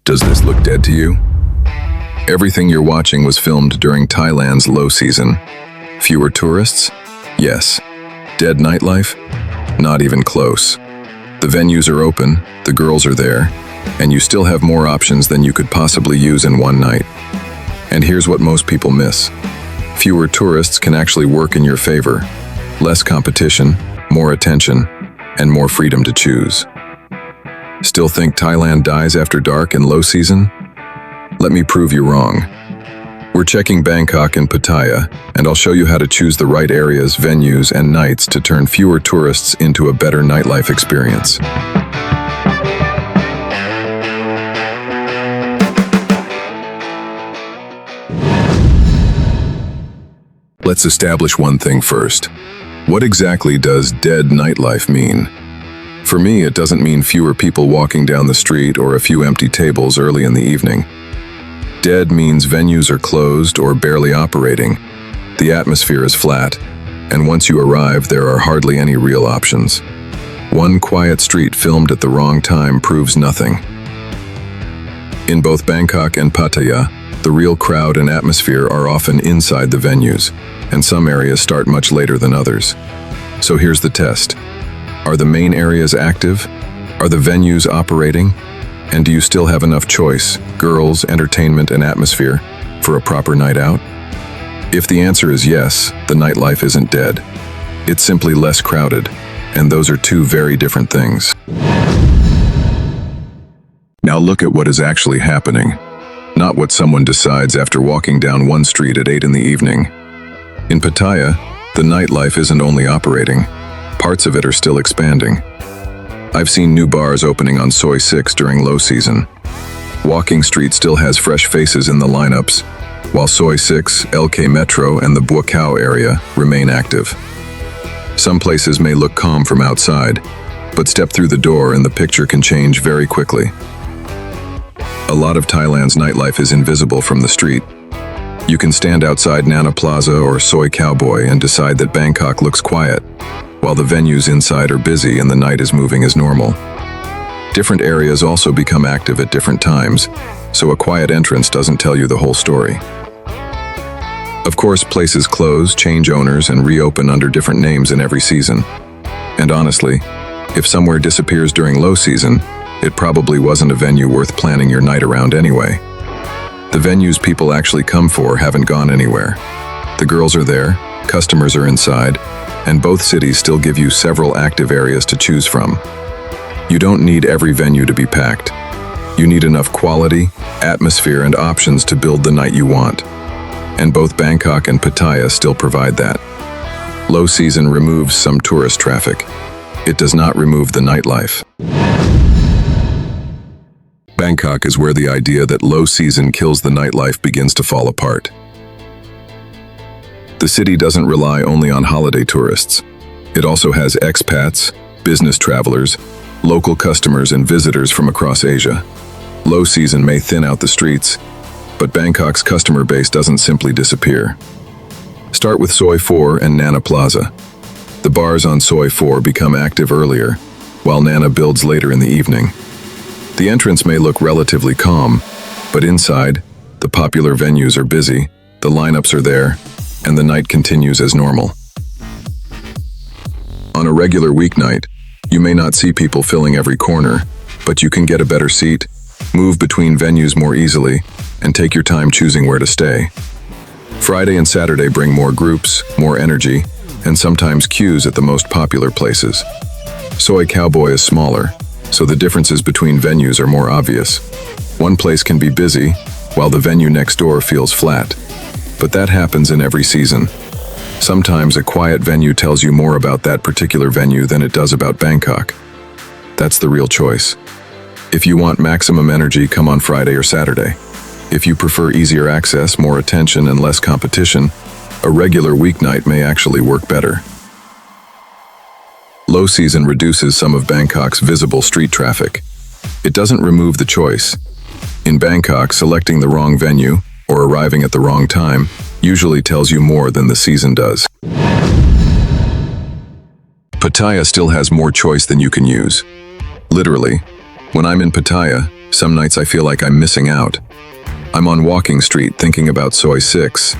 Does this look dead to you? Everything you're watching was filmed during Thailand's low season. Fewer tourists? Yes. Dead nightlife? Not even close. The venues are open, the girls are there, and you still have more options than you could possibly use in one night. And here's what most people miss. Fewer tourists can actually work in your favor. Less competition, more attention, and more freedom to choose. Still think Thailand dies after dark and low season? Let me prove you wrong. We're checking Bangkok and Pattaya, and I'll show you how to choose the right areas, venues, and nights to turn fewer tourists into a better nightlife experience. Let's establish one thing first. What exactly does dead nightlife mean? For me, it doesn't mean fewer people walking down the street or a few empty tables early in the evening. Dead means venues are closed or barely operating. The atmosphere is flat, and once you arrive, there are hardly any real options. One quiet street filmed at the wrong time proves nothing. In both Bangkok and Pattaya, the real crowd and atmosphere are often inside the venues, and some areas start much later than others. So here's the test. Are the main areas active? Are the venues operating? And do you still have enough choice, girls, entertainment, and atmosphere for a proper night out? If the answer is yes, the nightlife isn't dead. It's simply less crowded, and those are two very different things. Now look at what is actually happening, not what someone decides after walking down one street at 8 in the evening. In Pattaya, the nightlife isn't only operating, parts of it are still expanding. I've seen new bars opening on Soi 6 during low season. Walking Street still has fresh faces in the lineups, while Soi 6, LK Metro, and the Buakhao area remain active. Some places may look calm from outside, but step through the door and the picture can change very quickly. A lot of Thailand's nightlife is invisible from the street. You can stand outside Nana Plaza or Soi Cowboy and decide that Bangkok looks quiet, while the venues inside are busy and the night is moving as normal. Different areas also become active at different times, so a quiet entrance doesn't tell you the whole story. Of course, places close, change owners, and reopen under different names in every season. And honestly, if somewhere disappears during low season, it probably wasn't a venue worth planning your night around anyway. The venues people actually come for haven't gone anywhere. The girls are there, customers are inside, and both cities still give you several active areas to choose from. You don't need every venue to be packed. You need enough quality, atmosphere, and options to build the night you want. And both Bangkok and Pattaya still provide that. Low season removes some tourist traffic. It does not remove the nightlife. Bangkok is where the idea that low season kills the nightlife begins to fall apart. The city doesn't rely only on holiday tourists. It also has expats, business travelers, local customers, and visitors from across Asia. Low season may thin out the streets, but Bangkok's customer base doesn't simply disappear. Start with Soi 4 and Nana Plaza. The bars on Soi 4 become active earlier, while Nana builds later in the evening. The entrance may look relatively calm, but inside, the popular venues are busy, the lineups are there, and the night continues as normal. On a regular weeknight, you may not see people filling every corner, but you can get a better seat, move between venues more easily, and take your time choosing where to stay. Friday and Saturday bring more groups, more energy, and sometimes queues at the most popular places. Soi Cowboy is smaller, so the differences between venues are more obvious. One place can be busy, while the venue next door feels flat. But that happens in every season. Sometimes a quiet venue tells you more about that particular venue than it does about Bangkok. That's the real choice. If you want maximum energy, come on Friday or Saturday. If you prefer easier access, more attention, and less competition, a regular weeknight may actually work better. Low season reduces some of Bangkok's visible street traffic. It doesn't remove the choice. In Bangkok, selecting the wrong venue or arriving at the wrong time usually tells you more than the season does. Pattaya still has more choice than you can use. Literally, when I'm in Pattaya, Some nights I feel like I'm missing out. I'm on Walking Street thinking about Soi 6.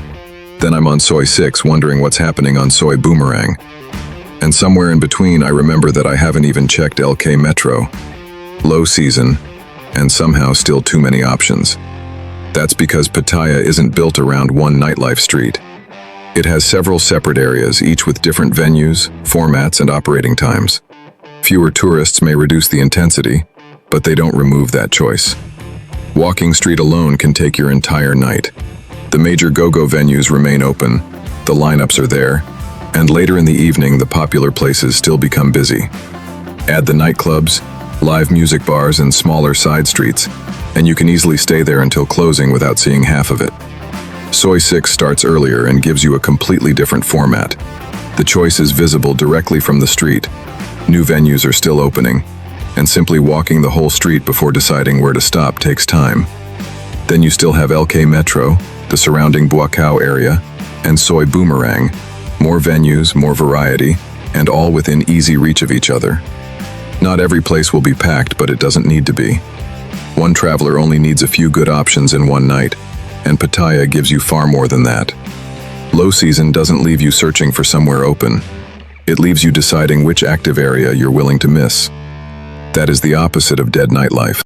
Then I'm on Soi 6 wondering what's happening on Soi Boomerang. And somewhere in between I remember that I haven't even checked LK Metro. Low season, and somehow still too many options. That's because Pattaya isn't built around one nightlife street. It has several separate areas, each with different venues, formats, and operating times. Fewer tourists may reduce the intensity, but they don't remove that choice. Walking Street alone can take your entire night. The major go-go venues remain open, the lineups are there, and later in the evening the popular places still become busy. Add the nightclubs, live music bars, and smaller side streets, and you can easily stay there until closing without seeing half of it. Soi 6 starts earlier and gives you a completely different format. The choice is visible directly from the street. New venues are still opening, and simply walking the whole street before deciding where to stop takes time. Then you still have LK Metro, the surrounding Buakhao area, and Soi Boomerang. More venues, more variety, and all within easy reach of each other. Not every place will be packed, but it doesn't need to be. One traveler only needs a few good options in one night, and Pattaya gives you far more than that. Low season doesn't leave you searching for somewhere open. It leaves you deciding which active area you're willing to miss. That is the opposite of dead nightlife.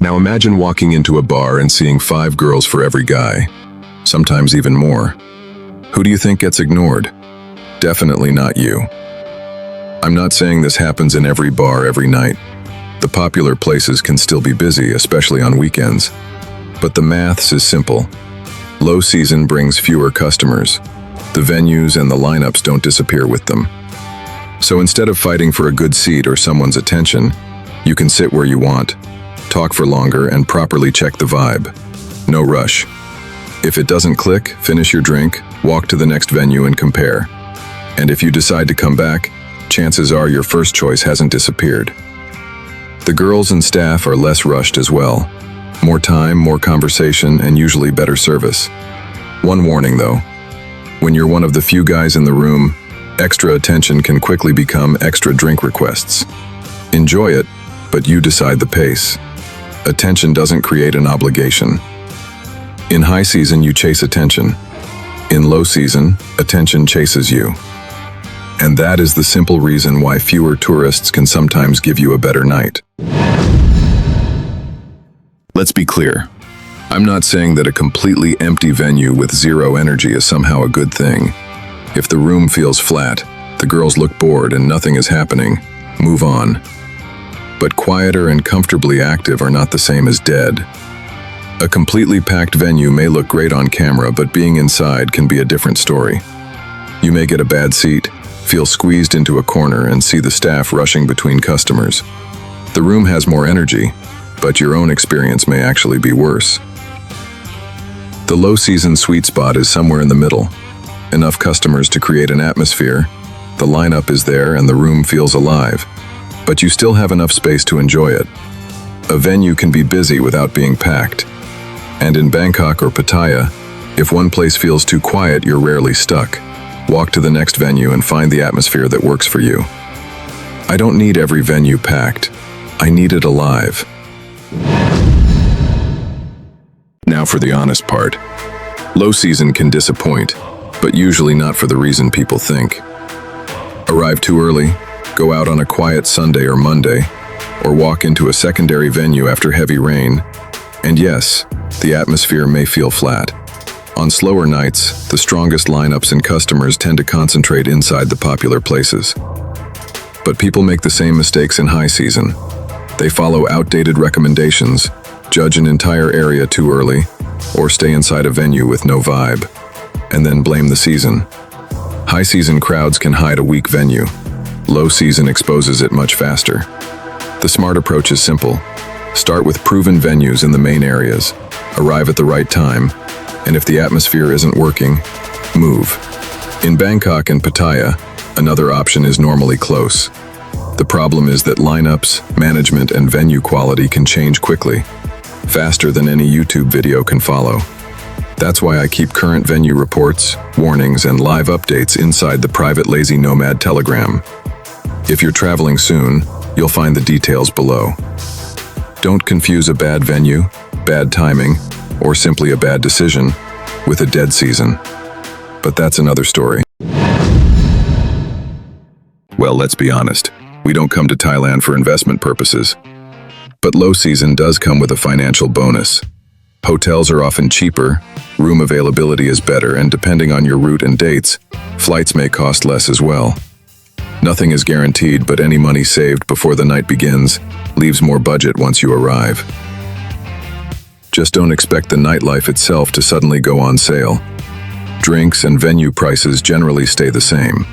Now imagine walking into a bar and seeing 5 girls for every guy, sometimes even more. Who do you think gets ignored? Definitely not you. I'm not saying this happens in every bar every night. The popular places can still be busy, especially on weekends. But the maths is simple. Low season brings fewer customers. The venues and the lineups don't disappear with them. So instead of fighting for a good seat or someone's attention, you can sit where you want, talk for longer, and properly check the vibe. No rush. If it doesn't click, finish your drink, walk to the next venue and compare. And if you decide to come back, chances are your first choice hasn't disappeared. The girls and staff are less rushed as well. More time, more conversation, and usually better service. One warning though, when you're one of the few guys in the room, extra attention can quickly become extra drink requests. Enjoy it, but you decide the pace. Attention doesn't create an obligation. In high season, you chase attention. In low season, attention chases you. And that is the simple reason why fewer tourists can sometimes give you a better night. Let's be clear. I'm not saying that a completely empty venue with zero energy is somehow a good thing. If the room feels flat, the girls look bored and nothing is happening, move on. But quieter and comfortably active are not the same as dead. A completely packed venue may look great on camera, but being inside can be a different story. You may get a bad seat, feel squeezed into a corner, and see the staff rushing between customers. The room has more energy, but your own experience may actually be worse. The low season sweet spot is somewhere in the middle. Enough customers to create an atmosphere, the lineup is there and the room feels alive, but you still have enough space to enjoy it. A venue can be busy without being packed. And in Bangkok or Pattaya, if one place feels too quiet, you're rarely stuck. Walk to the next venue and find the atmosphere that works for you. I don't need every venue packed. I need it alive. Now for the honest part. Low season can disappoint, but usually not for the reason people think. Arrive too early, go out on a quiet Sunday or Monday, or walk into a secondary venue after heavy rain, and yes, the atmosphere may feel flat. On slower nights, the strongest lineups and customers tend to concentrate inside the popular places. But people make the same mistakes in high season. They follow outdated recommendations, judge an entire area too early, or stay inside a venue with no vibe, and then blame the season. High season crowds can hide a weak venue. Low season exposes it much faster. The smart approach is simple. Start with proven venues in the main areas, arrive at the right time, and if the atmosphere isn't working, move. In Bangkok and Pattaya, another option is normally close. The problem is that lineups, management, and venue quality can change quickly, faster than any YouTube video can follow. That's why I keep current venue reports, warnings, and live updates inside the private Lazy Nomad Telegram. If you're traveling soon, You'll find the details below. Don't confuse a bad venue, bad timing, or simply a bad decision with a dead season. But that's another story. Well, let's be honest. We don't come to Thailand for investment purposes. But low season does come with a financial bonus. Hotels are often cheaper, room availability is better, and depending on your route and dates, flights may cost less as well. Nothing is guaranteed, but any money saved before the night begins leaves more budget once you arrive. Just don't expect the nightlife itself to suddenly go on sale. Drinks and venue prices generally stay the same.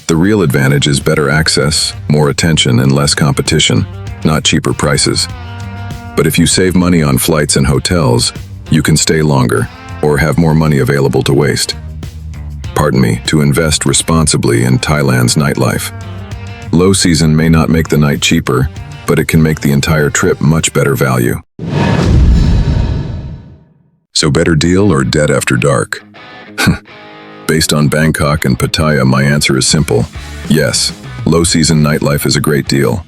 The real advantage is better access, more attention, and less competition, not cheaper prices. But if you save money on flights and hotels, you can stay longer or have more money available to waste. Pardon me, to invest responsibly in Thailand's nightlife. Low season may not make the night cheaper, but it can make the entire trip much better value. So better deal or dead after dark? Based on Bangkok and Pattaya, my answer is simple. Yes, low season nightlife is a great deal.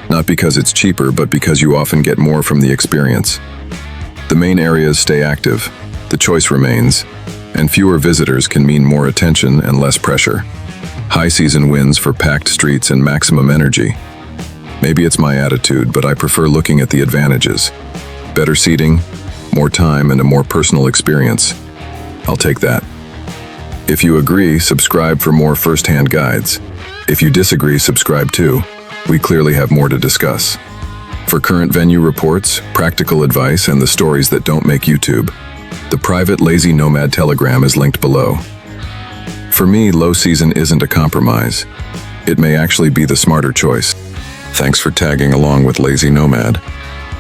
Not because it's cheaper, but because you often get more from the experience. The main areas stay active, the choice remains, and fewer visitors can mean more attention and less pressure. High season wins for packed streets and maximum energy. Maybe it's my attitude, but I prefer looking at the advantages. Better seating, more time, and a more personal experience. I'll take that. If you agree, subscribe for more first-hand guides. If you disagree, subscribe too. We clearly have more to discuss. For current venue reports, practical advice, and the stories that don't make YouTube, the private Lazy Nomad Telegram is linked below. For me, low season isn't a compromise. It may actually be the smarter choice. Thanks for tagging along with Lazy Nomad.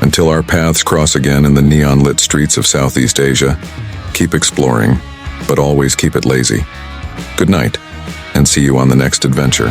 Until our paths cross again in the neon-lit streets of Southeast Asia, keep exploring, but always keep it lazy. Good night, and see you on the next adventure.